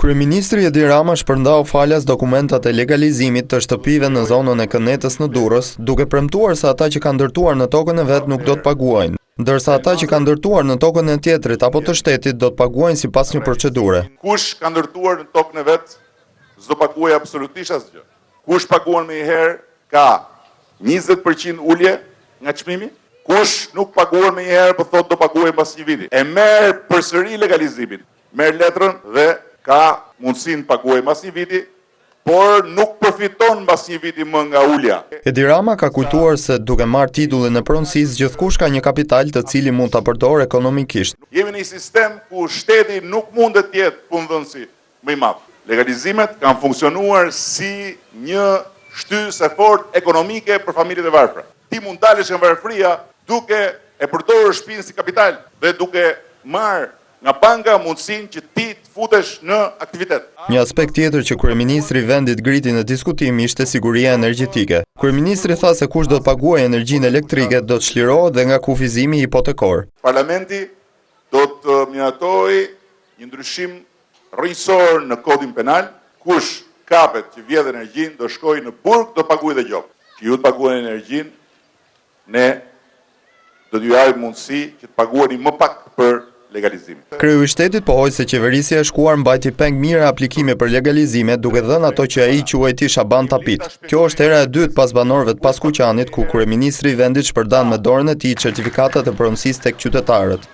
Kryeministri Edi Rama shpërndau falas dokumentat e legalizimit të shtëpive në zonën e Kënetës në Durrës, duke premtuar se ata që kanë ndërtuar në tokën e vet nuk do të paguajnë, ndërsa ata që kanë ndërtuar në tokën e tjetrit apo të shtetit do të paguajnë sipas një procedure. Kush ka ndërtuar në tokën e vet, s'do paguajë absolutisht asgjë. Kush paguan më herë ka 20% ulje nga çmimi. Kush nuk paguan më herë po thotë do paguajë pas një viti. E merr përsëri legalizimin. Merr letrën dhe ka mundësinë paguajë pas një viti, por nuk përfiton pas një viti më nga ulja. Edi Rama ka kujtuar se duke marrë titullin e pronësisë, gjithkush ka një kapital të cili mund ta përdorë ekonomikisht. Jemi në një sistem ku shteti nuk mund të jetë punëdhënësi më i madh. Legalizimet kanë funksionuar si një shtysë e fortë ekonomike për familjet e varfra. Ti mund dalësh nga varfria duke e përdorur shtëpinë si kapital dhe duke marrë nga banka mundësinë që ti të futesh në aktivitet. Një aspekt tjetër që kryeministri i vendit griti në diskutim ishte siguria energjetike. Kryeministri tha se kush do të paguajë energjinë elektrike do të çlirohet dhe nga kufizimi hipotekor. Parlamenti do të miratojë një ndryshim rrënjësor në kodin penal, kush kapet që vjedh energjinë do shkojë në burg, do paguajë dhe gjop. Që ju të paguani energjinë, ne do t'ju japim mundësi që të paguani më pak për legalizim. Kreu i shtetit pohoi se qeverisja e shkuar mbajti peng mira aplikime për legalizime, duke dhënë ato që ai quajti Shaban Tapit. Kjo është hera e dytë pas banorëve të Paskuqanit, ku kryeministri i vendit shpërndan me dorën e tij certifikatat e pronësisë tek qytetarët.